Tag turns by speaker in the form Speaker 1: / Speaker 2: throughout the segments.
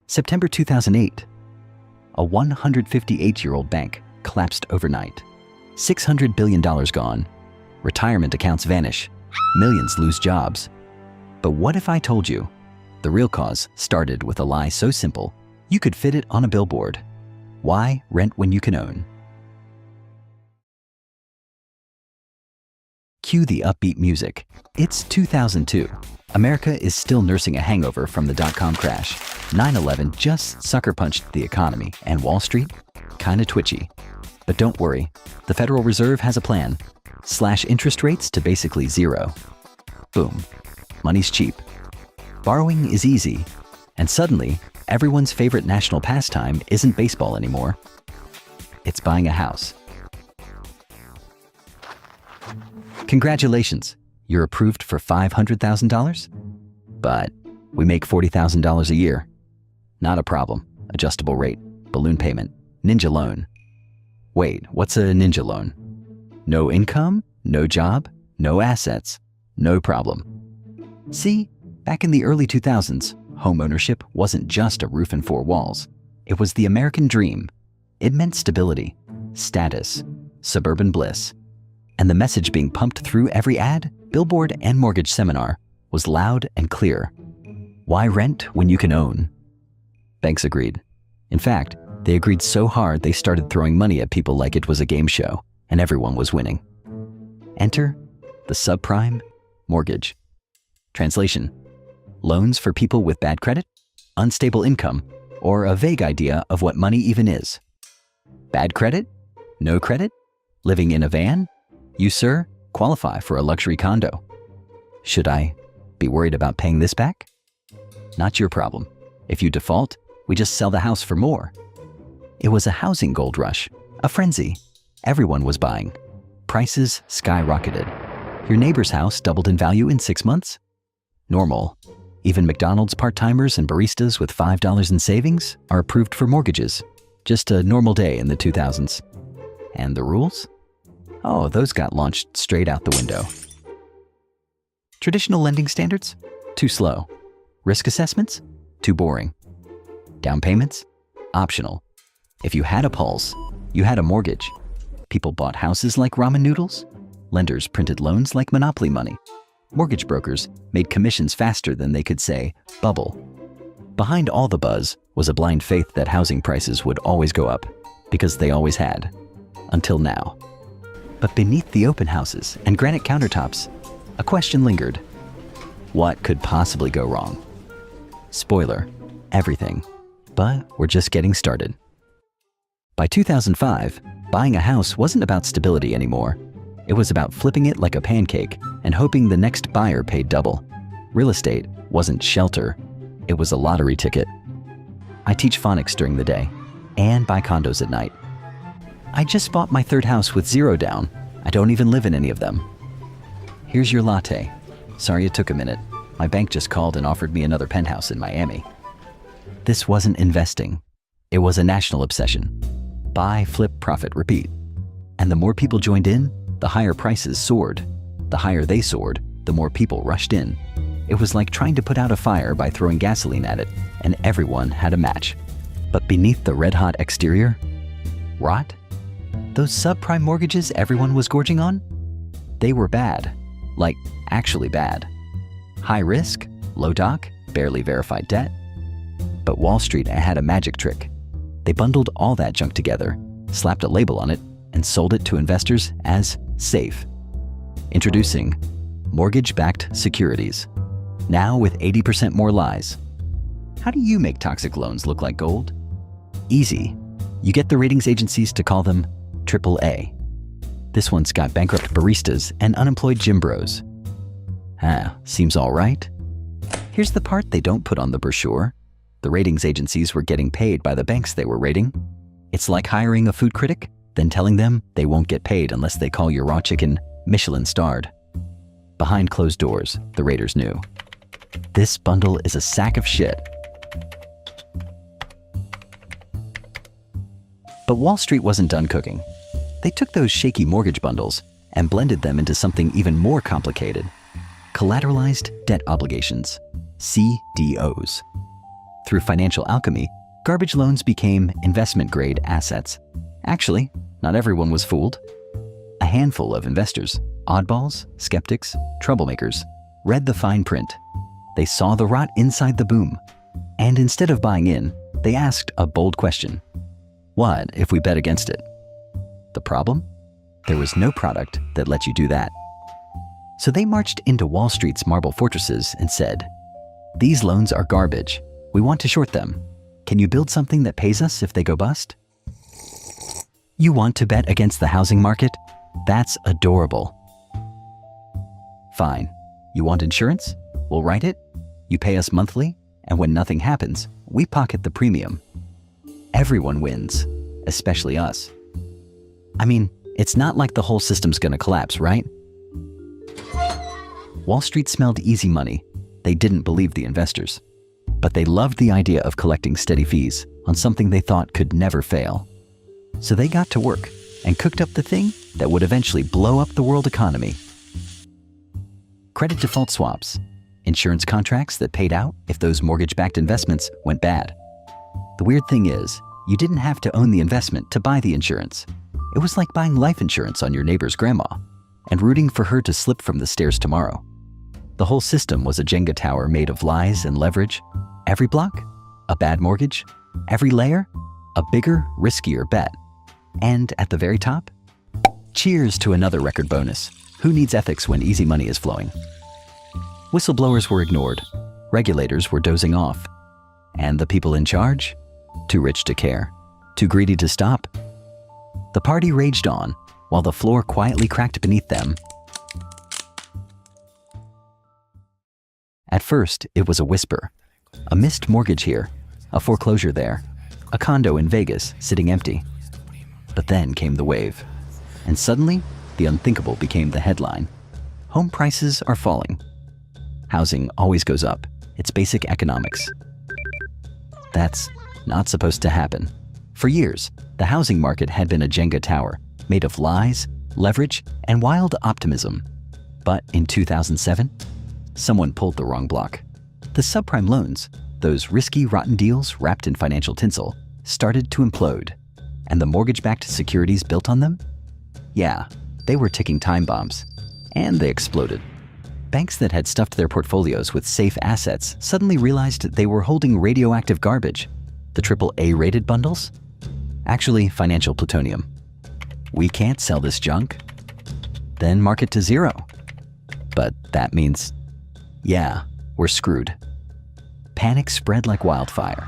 Speaker 1: September 2008. A 158-year-old bank collapsed overnight. $600 billion gone. Retirement accounts vanish. Millions lose jobs. But what if I told you the real cause started with a lie so simple you could fit it on a billboard? Why rent when you can own? Cue the upbeat music. It's 2002. America is still nursing a hangover from the dot-com crash. 9/11 just sucker punched the economy, and Wall Street, kinda twitchy. But don't worry, the Federal Reserve has a plan. Slash interest rates to basically zero. Boom. Money's cheap. Borrowing is easy. And suddenly, everyone's favorite national pastime isn't baseball anymore. It's buying a house. Congratulations, you're approved for $500,000? But we make $40,000 a year. Not a problem. Adjustable rate, balloon payment, ninja loan. Wait, what's a ninja loan? No income, no job, no assets, no problem. See, back in the early 2000s, home ownership wasn't just a roof and four walls. It was the American dream. It meant stability, status, suburban bliss. And the message being pumped through every ad, billboard, and mortgage seminar was loud and clear. Why rent when you can own? Banks agreed. In fact, they agreed so hard they started throwing money at people like it was a game show, and everyone was winning. Enter the subprime mortgage. Translation: loans for people with bad credit, unstable income, or a vague idea of what money even is. Bad credit? No credit? Living in a van? You, sir, qualify for a luxury condo. Should I be worried about paying this back? Not your problem. If you default, we just sell the house for more. It was a housing gold rush, a frenzy. Everyone was buying. Prices skyrocketed. Your neighbor's house doubled in value in 6 months? Normal. Even McDonald's part-timers and baristas with $5 in savings are approved for mortgages. Just a normal day in the 2000s. And the rules? Oh, those got launched straight out the window. Traditional lending standards? Too slow. Risk assessments? Too boring. Down payments? Optional. If you had a pulse, you had a mortgage. People bought houses like ramen noodles. Lenders printed loans like monopoly money. Mortgage brokers made commissions faster than they could say, bubble. Behind all the buzz was a blind faith that housing prices would always go up, because they always had. Until now. But beneath the open houses and granite countertops, a question lingered. What could possibly go wrong? Spoiler, everything. But we're just getting started. By 2005, buying a house wasn't about stability anymore. It was about flipping it like a pancake and hoping the next buyer paid double. Real estate wasn't shelter. It was a lottery ticket. I teach phonics during the day and buy condos at night. I just bought my third house with zero down. I don't even live in any of them. Here's your latte. Sorry it took a minute. My bank just called and offered me another penthouse in Miami. This wasn't investing. It was a national obsession. Buy, flip, profit, repeat. And the more people joined in, the higher prices soared. The higher they soared, the more people rushed in. It was like trying to put out a fire by throwing gasoline at it, and everyone had a match. But beneath the red-hot exterior, rot? Those subprime mortgages everyone was gorging on? They were bad. Like, actually bad. High risk, low doc, barely verified debt. But Wall Street had a magic trick. They bundled all that junk together, slapped a label on it, and sold it to investors as safe. Introducing mortgage-backed securities. Now with 80% more lies. How do you make toxic loans look like gold? Easy. You get the ratings agencies to call them AAA. This one's got bankrupt baristas and unemployed gym bros. Seems all right. Here's the part they don't put on the brochure. The ratings agencies were getting paid by the banks they were rating. It's like hiring a food critic, then telling them they won't get paid unless they call your raw chicken Michelin-starred. Behind closed doors, the raters knew. This bundle is a sack of shit. But Wall Street wasn't done cooking. They took those shaky mortgage bundles and blended them into something even more complicated. Collateralized debt obligations, CDOs. Through financial alchemy, garbage loans became investment-grade assets. Actually, not everyone was fooled. A handful of investors, oddballs, skeptics, troublemakers, read the fine print. They saw the rot inside the boom. And instead of buying in, they asked a bold question. What if we bet against it? The problem? There was no product that let you do that. So they marched into Wall Street's marble fortresses and said, "These loans are garbage. We want to short them. Can you build something that pays us if they go bust?" You want to bet against the housing market? That's adorable. Fine. You want insurance? We'll write it. You pay us monthly, and when nothing happens, we pocket the premium. Everyone wins, especially us. I mean, it's not like the whole system's gonna collapse, right? Wall Street smelled easy money. They didn't believe the investors. But they loved the idea of collecting steady fees on something they thought could never fail. So they got to work and cooked up the thing that would eventually blow up the world economy. Credit default swaps, insurance contracts that paid out if those mortgage-backed investments went bad. The weird thing is, you didn't have to own the investment to buy the insurance. It was like buying life insurance on your neighbor's grandma and rooting for her to slip from the stairs tomorrow. The whole system was a Jenga tower made of lies and leverage. Every block, a bad mortgage. Every layer, a bigger, riskier bet. And at the very top, cheers to another record bonus. Who needs ethics when easy money is flowing? Whistleblowers were ignored. Regulators were dozing off. And the people in charge? Too rich to care. Too greedy to stop. The party raged on, while the floor quietly cracked beneath them. At first, it was a whisper. A missed mortgage here, a foreclosure there, a condo in Vegas sitting empty. But then came the wave. And suddenly, the unthinkable became the headline. Home prices are falling. Housing always goes up. It's basic economics. That's not supposed to happen. For years, the housing market had been a Jenga tower, made of lies, leverage, and wild optimism. But in 2007, someone pulled the wrong block. The subprime loans, those risky, rotten deals wrapped in financial tinsel, started to implode. And the mortgage-backed securities built on them? Yeah, they were ticking time bombs. And they exploded. Banks that had stuffed their portfolios with safe assets suddenly realized they were holding radioactive garbage. The AAA-rated bundles? Actually, financial plutonium. We can't sell this junk. Then mark it to zero. But that means, yeah, we're screwed. Panic spread like wildfire.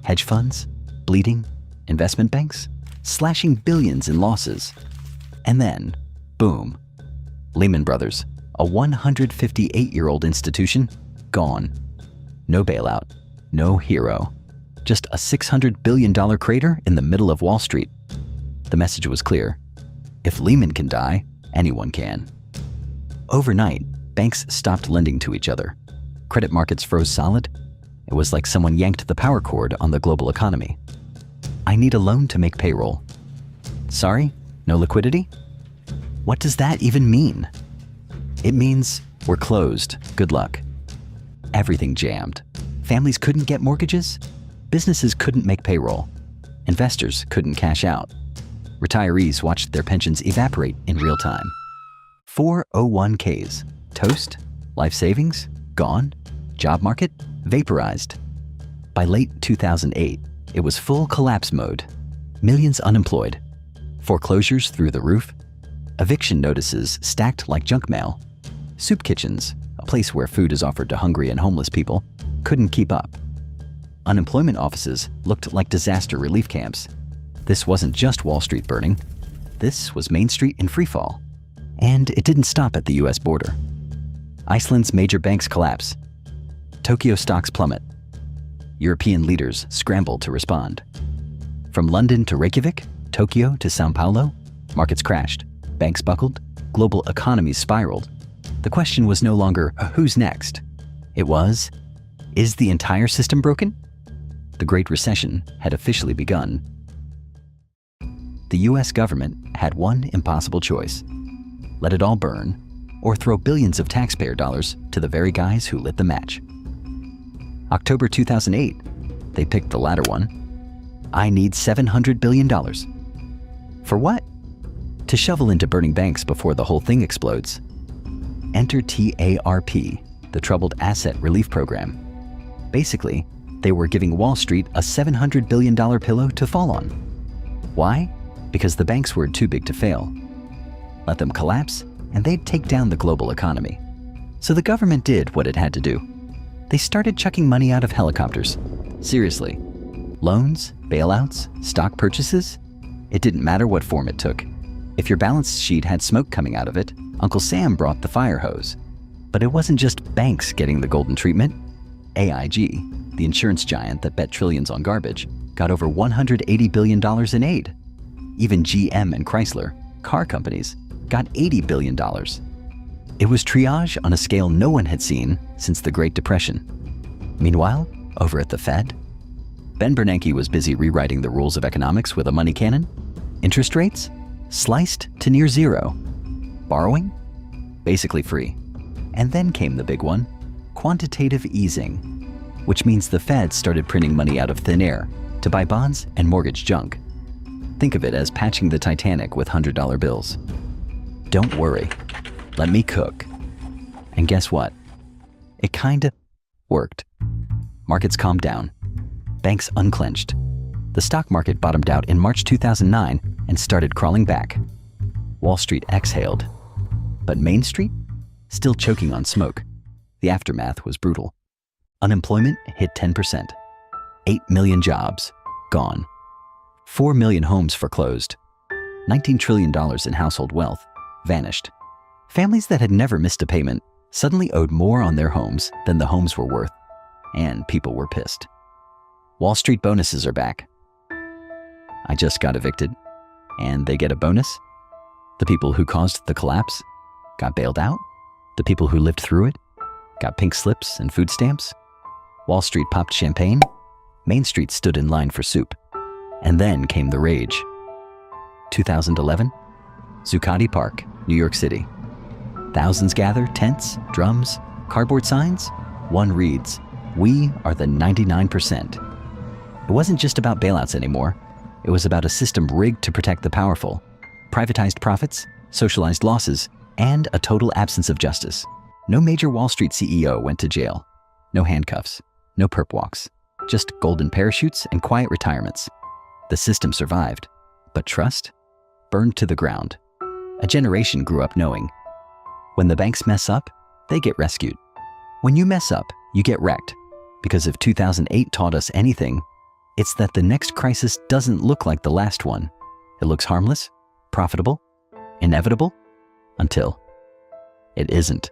Speaker 1: Hedge funds, bleeding, investment banks, slashing billions in losses. And then, boom, Lehman Brothers, a 158-year-old institution, gone. No bailout, no hero. Just a $600 billion crater in the middle of Wall Street. The message was clear. If Lehman can die, anyone can. Overnight, banks stopped lending to each other. Credit markets froze solid. It was like someone yanked the power cord on the global economy. I need a loan to make payroll. Sorry, no liquidity? What does that even mean? It means we're closed. Good luck. Everything jammed. Families couldn't get mortgages. Businesses couldn't make payroll. Investors couldn't cash out. Retirees watched their pensions evaporate in real time. 401ks, toast, life savings, gone, job market, vaporized. By late 2008, it was full collapse mode. Millions unemployed. Foreclosures through the roof. Eviction notices stacked like junk mail. Soup kitchens, a place where food is offered to hungry and homeless people, couldn't keep up. Unemployment offices looked like disaster relief camps. This wasn't just Wall Street burning. This was Main Street in freefall. And it didn't stop at the US border. Iceland's major banks collapse. Tokyo stocks plummet. European leaders scrambled to respond. From London to Reykjavik, Tokyo to Sao Paulo, markets crashed, banks buckled, global economies spiraled. The question was no longer, who's next? It was, is the entire system broken? The Great Recession had officially begun. The US government had one impossible choice. Let it all burn, or throw billions of taxpayer dollars to the very guys who lit the match. October 2008, They picked the latter one. I need $700 billion. For what? To shovel into burning banks before the whole thing explodes. Enter TARP, the Troubled Asset Relief Program. Basically, they were giving Wall Street a $700 billion pillow to fall on. Why? Because the banks were too big to fail. Let them collapse, and they'd take down the global economy. So the government did what it had to do. They started chucking money out of helicopters. Seriously. Loans, bailouts, stock purchases? It didn't matter what form it took. If your balance sheet had smoke coming out of it, Uncle Sam brought the fire hose. But it wasn't just banks getting the golden treatment. AIG, the insurance giant that bet trillions on garbage, got over $180 billion in aid. Even GM and Chrysler, car companies, got $80 billion. It was triage on a scale no one had seen since the Great Depression. Meanwhile, over at the Fed, Ben Bernanke was busy rewriting the rules of economics with a money cannon. Interest rates? Sliced to near zero. Borrowing? Basically free. And then came the big one, quantitative easing, which means the Fed started printing money out of thin air to buy bonds and mortgage junk. Think of it as patching the Titanic with $100 bills. Don't worry, let me cook. And guess what? It kinda worked. Markets calmed down. Banks unclenched. The stock market bottomed out in March 2009 and started crawling back. Wall Street exhaled. But Main Street? Still choking on smoke. The aftermath was brutal. Unemployment hit 10%. 8 million jobs gone. 4 million homes foreclosed. $19 trillion in household wealth vanished. Families that had never missed a payment suddenly owed more on their homes than the homes were worth, and people were pissed. Wall Street bonuses are back. I just got evicted, and they get a bonus. The people who caused the collapse got bailed out. The people who lived through it got pink slips and food stamps. Wall Street popped champagne. Main Street stood in line for soup. And then came the rage. 2011, Zuccotti Park, New York City. Thousands gather, tents, drums, cardboard signs. One reads, "We are the 99%. It wasn't just about bailouts anymore. It was about a system rigged to protect the powerful, privatized profits, socialized losses, and a total absence of justice. No major Wall Street CEO went to jail. No handcuffs, no perp walks, just golden parachutes and quiet retirements. The system survived, but trust burned to the ground. A generation grew up knowing, when the banks mess up, they get rescued. When you mess up, you get wrecked. Because if 2008 taught us anything, it's that the next crisis doesn't look like the last one. It looks harmless, profitable, inevitable, until it isn't.